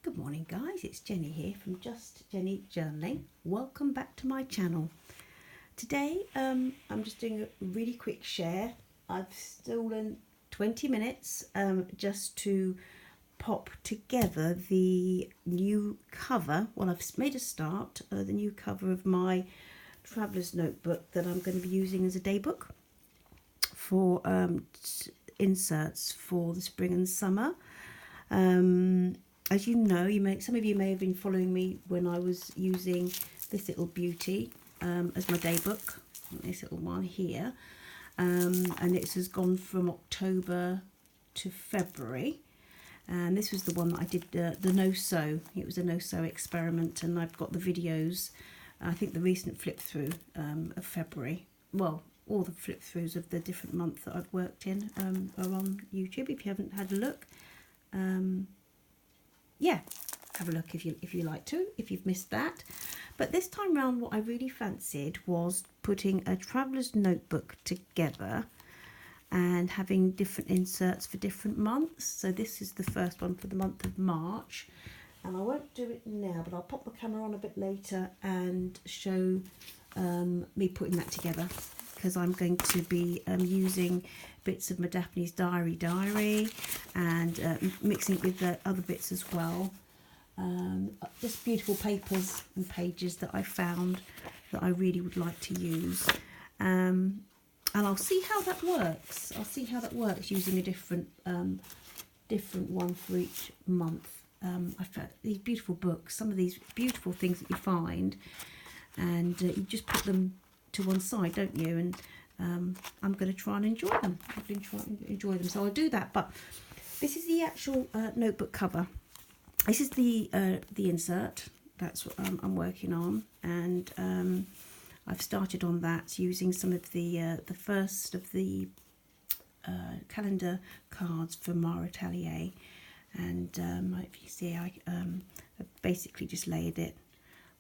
Good morning guys, it's Jenny here from Just Jenny Journaling. Welcome back to my channel. Today I'm just doing a really quick share. I've stolen 20 minutes just to pop together the new cover. Well, I've made a start, the new cover of my traveller's notebook that I'm going to be using as a day book for inserts for the spring and summer. As you know, some of you may have been following me when I was using this little beauty as my day book, this little one here, and it has gone from October to February, and this was the one that I did the no-sew. It was a no-sew experiment, and I've got the videos. I think the recent flip through of February, well, all the flip throughs of the different months that I've worked in are on YouTube if you haven't had a look. Yeah, have a look if you like to, if you've missed that. But this time round, what I really fancied was putting a traveller's notebook together and having different inserts for different months. So this is the first one for the month of March, and I won't do it now, but I'll pop the camera on a bit later and show me putting that together, because I'm going to be using bits of my Daphne's diary and mixing it with the other bits as well. Just beautiful papers and pages that I found that I really would like to use. And I'll see how that works. I'll see how that works using a different one for each month. I've found these beautiful books, some of these beautiful things that you find, and you just put them to one side, don't you? And I'm going to try and enjoy them. I've been trying to enjoy them, so I'll do that. But this is the actual notebook cover. This is the insert. That's what I'm working on, and I've started on that using some of the first of the calendar cards from Mara Atelier, and if you see, I've basically just layered it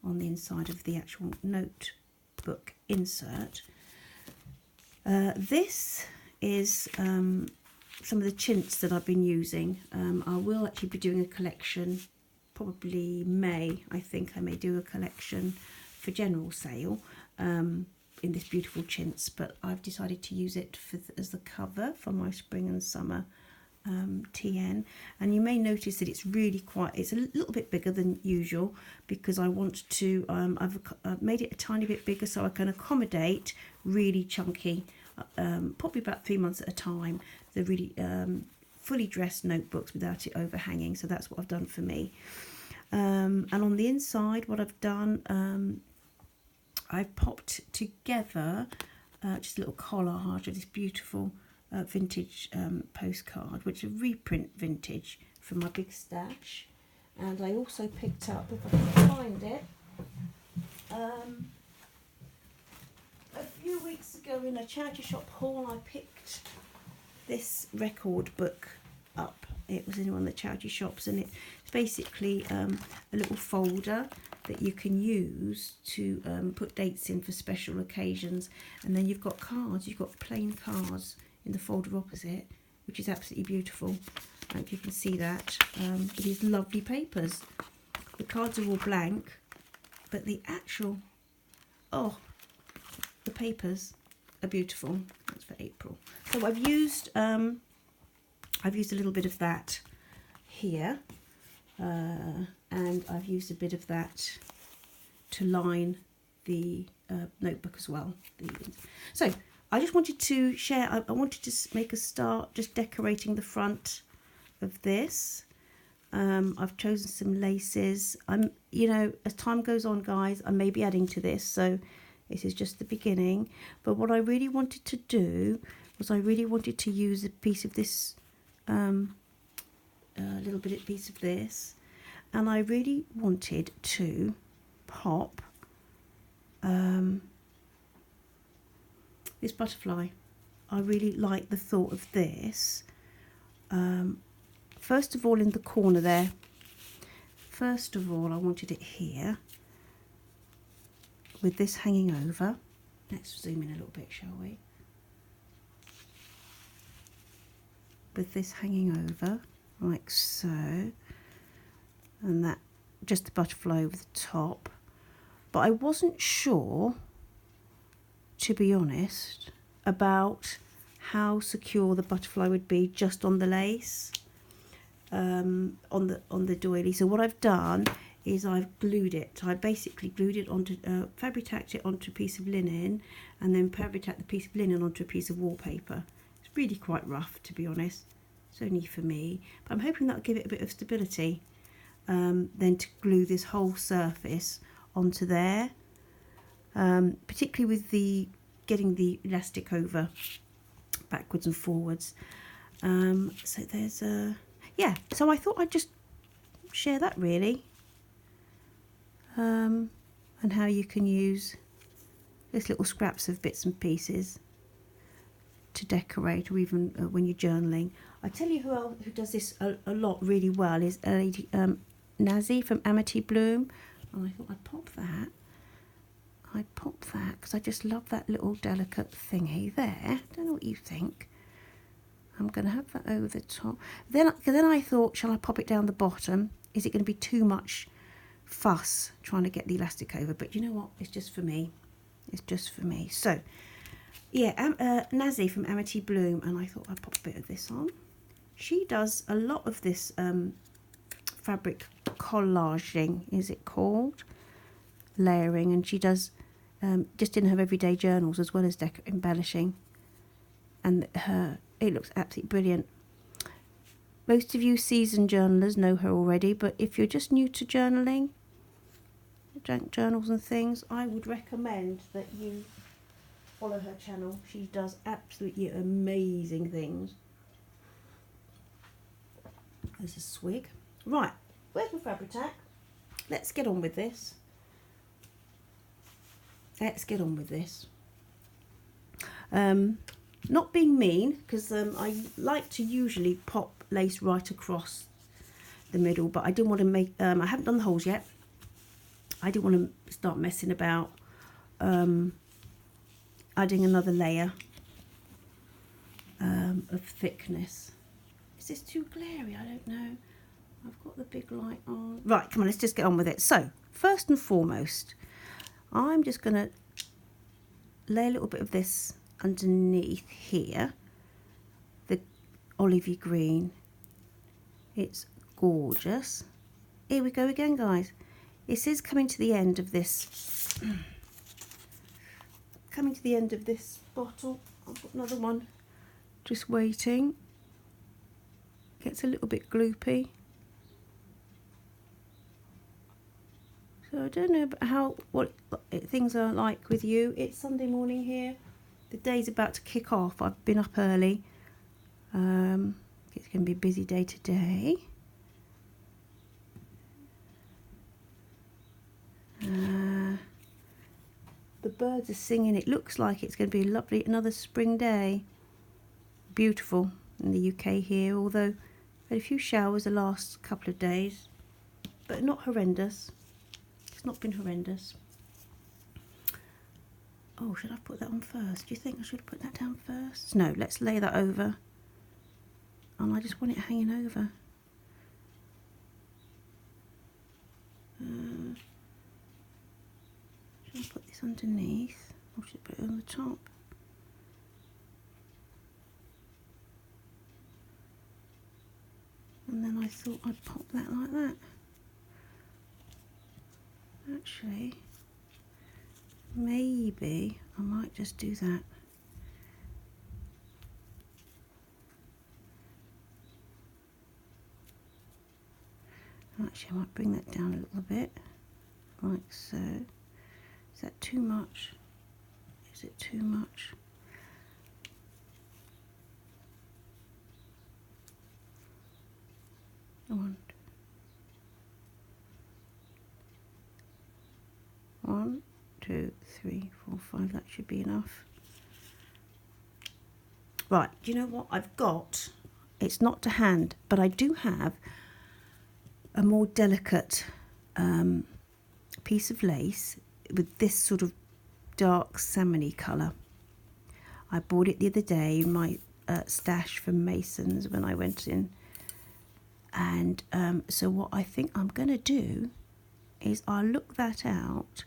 on the inside of the actual notebook insert. This is some of the chintz that I've been using. I will actually be doing a collection, probably May. I think I may do a collection for general sale in this beautiful chintz, but I've decided to use it as the cover for my spring and summer TN. And you may notice that it's really it's a little bit bigger than usual, because I want to I've made it a tiny bit bigger so I can accommodate really chunky, probably about 3 months at a time, the really fully dressed notebooks without it overhanging. So that's what I've done for me. And on the inside, what I've done, I've popped together just a little collage of this beautiful vintage postcard, which is a reprint vintage from my big stash. And I also picked up, if I can find it, a few weeks ago in a charity shop haul, I picked this record book up. It was in one of the charity shops, and it's basically a little folder that you can use to put dates in for special occasions. And then you've got cards, you've got plain cards in the folder opposite, which is absolutely beautiful. And if you can see that, these lovely papers. The cards are all blank, but the actual, the papers are beautiful. That's for April. So I've used a little bit of that here, and I've used a bit of that to line the notebook as well. So I just wanted to share, I wanted to make a start just decorating the front of this. I've chosen some laces. As time goes on, guys, I may be adding to this, so this is just the beginning. But what I really wanted to do was I really wanted to use a piece of this, piece of this, and I really wanted to pop this butterfly. I really like the thought of this. First of all, in the corner there. First of all, I wanted it here with this hanging over. Let's zoom in a little bit, shall we? With this hanging over, like so. and that just the butterfly over the top. But I wasn't sure, to be honest, about how secure the butterfly would be just on the lace, on the doily. So what I've done is I've glued it. I basically glued it onto, fabric-tacked it onto a piece of linen, and then fabric-tacked the piece of linen onto a piece of wallpaper. It's really quite rough, to be honest. It's only for me, but I'm hoping that'll give it a bit of stability. Then to glue this whole surface onto there, particularly with the getting the elastic over backwards and forwards. So there's a, yeah, so I thought I'd just share that really, and how you can use this little scraps of bits and pieces to decorate, or even when you're journaling. I tell you who does this a lot really well is a lady, Nazi from Amity Bloom, and I thought I'd pop that. I'd pop that because I just love that little delicate thingy there. Don't know what you think. I'm going to have that over the top. Then I thought, shall I pop it down the bottom? Is it going to be too much fuss trying to get the elastic over? But you know what? It's just for me. It's just for me. So, yeah, Nazi from Amity Bloom, and I thought I'd pop a bit of this on. She does a lot of this fabric collaging, is it called? Layering, and she does just in her everyday journals as well as embellishing, and it looks absolutely brilliant. Most of you seasoned journalers know her already, but if you're just new to journaling, journals and things, I would recommend that you follow her channel. She does absolutely amazing things. There's a swig. Right, where's my fabric tack? Let's get on with this. Let's get on with this. Not being mean, because I like to usually pop lace right across the middle, but I didn't want to make, I haven't done the holes yet. I didn't want to start messing about adding another layer of thickness. Is this too glary? I don't know. I've got the big light on. Right, come on, let's just get on with it. So, first and foremost, I'm just going to lay a little bit of this underneath here, the olivey green. It's gorgeous. Here we go again, guys. This is coming to the end of this. Coming to the end of this bottle. I've got another one just waiting. Gets a little bit gloopy. So I don't know what things are like with you. It's Sunday morning here. The day's about to kick off. I've been up early. It's going to be a busy day today. The birds are singing. It looks like it's going to be a lovely, another spring day. Beautiful in the UK here, although had a few showers the last couple of days, but not horrendous. It's not been horrendous. Oh, should I put that on first? Do you think I should put that down first? No, let's lay that over. And I just want it hanging over. Should I put this underneath? Or should I put it on the top? And then I thought I'd pop that like that. Actually, maybe I might just do that. Actually, I might bring that down a little bit, like so. Is that too much? Is it too much? One, two, three, 4, 5. That should be enough. Right, do you know what I've got? It's not to hand, but I do have a more delicate piece of lace with this sort of dark salmon-y colour. I bought it the other day in my stash from Mason's when I went in, And so what I think I'm going to do is I'll look that out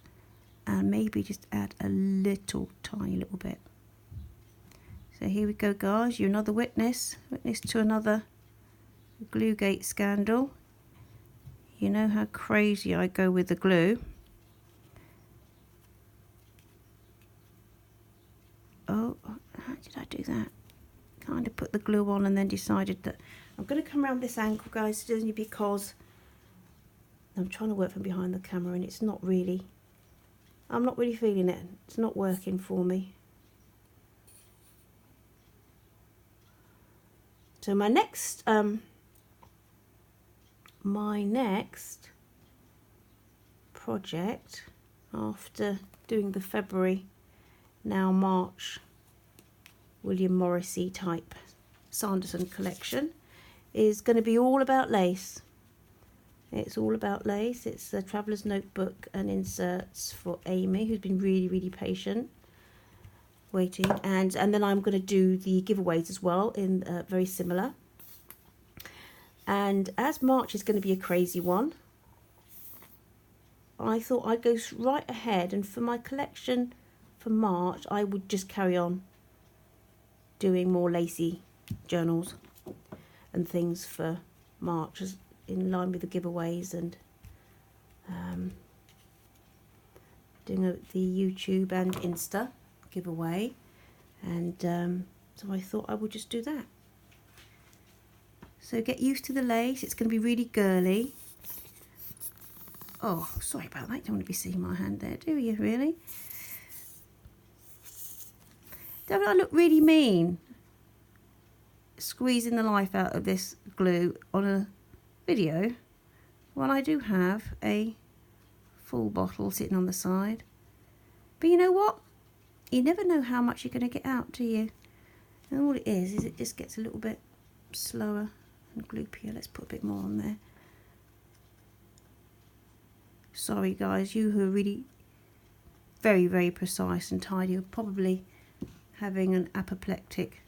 and maybe just add a little tiny little bit. So here we go, guys. You're another witness to another glue gate scandal. You know how crazy I go with the glue. Oh, how did I do that? Kind of put the glue on and then decided that I'm going to come around this angle, guys, only because I'm trying to work from behind the camera and it's not really, I'm not really feeling it. It's not working for me. So my next project after doing the February, now March William Morrissey type Sanderson collection is going to be all about lace. It's all about lace. It's a traveller's notebook and inserts for Amy, who's been really patient waiting, and then I'm going to do the giveaways as well in very similar. And as March is going to be a crazy one, I thought I'd go right ahead, and for my collection for March I would just carry on doing more lacy journals and things for March as in line with the giveaways, and doing the YouTube and Insta giveaway, and so I thought I would just do that. So get used to the lace. It's going to be really girly. Oh, sorry about that. You don't want to be seeing my hand there, do you, really? Don't I look really mean squeezing the life out of this glue on a video when I do have a full bottle sitting on the side? But you know what? You never know how much you're going to get out, do you? And all it is it just gets a little bit slower and gloopier. Let's put a bit more on there. Sorry guys, you who are really very precise and tidy are probably having an apoplectic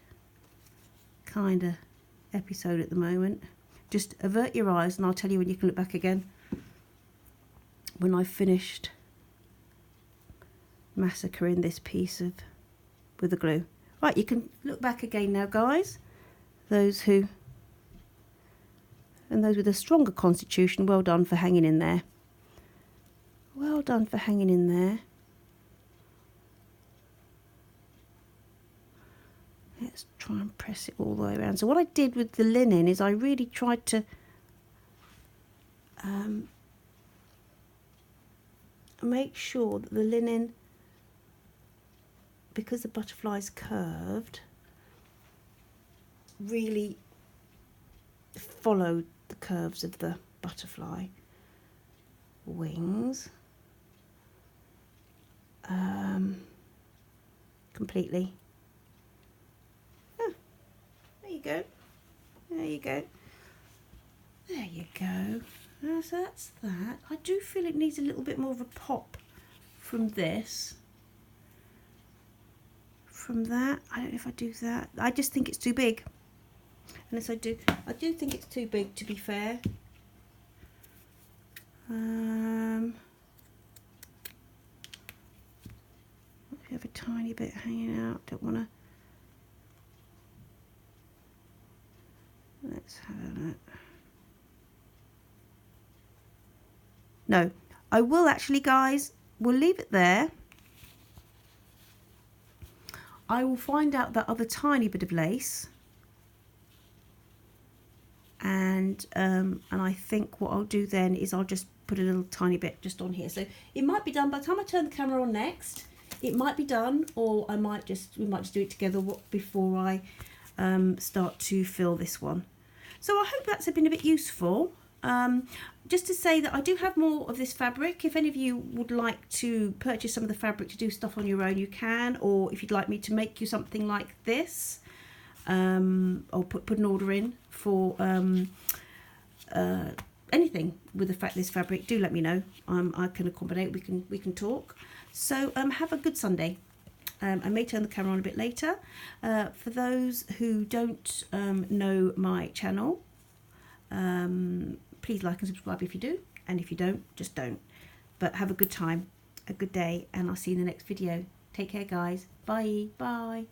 kind of episode at the moment. Just avert your eyes and I'll tell you when you can look back again, when I've finished massacring this piece of with the glue. Right, you can look back again now, guys. Those with a stronger constitution, well done for hanging in there. Well done for hanging in there. Let's try and press it all the way around. So what I did with the linen is I really tried to make sure that the linen, because the butterfly's curved, really followed the curves of the butterfly wings completely. There you go. There you go. There you go. So that's that. I do feel it needs a little bit more of a pop from this. From that, I don't know if I do that. I just think it's too big. Unless I do think it's too big, to be fair. If you have a tiny bit hanging out, don't want to. Let's have a look. No, I will actually, guys, we'll leave it there. I will find out that other tiny bit of lace, and I think what I'll do then is I'll just put a little tiny bit just on here. So it might be done by the time I turn the camera on next. It might be done, or we might just do it together before I start to fill this one. So I hope that's been a bit useful. Just to say that I do have more of this fabric. If any of you would like to purchase some of the fabric to do stuff on your own, you can. Or if you'd like me to make you something like this, or put an order in for anything with this fabric, do let me know. I can accommodate. We can talk. So have a good Sunday. I may turn the camera on a bit later. For those who don't know my channel, Please like and subscribe if you do, and if you don't, just don't. But have a good time, a good day, and I'll see you in the next video. Take care, guys. Bye. Bye.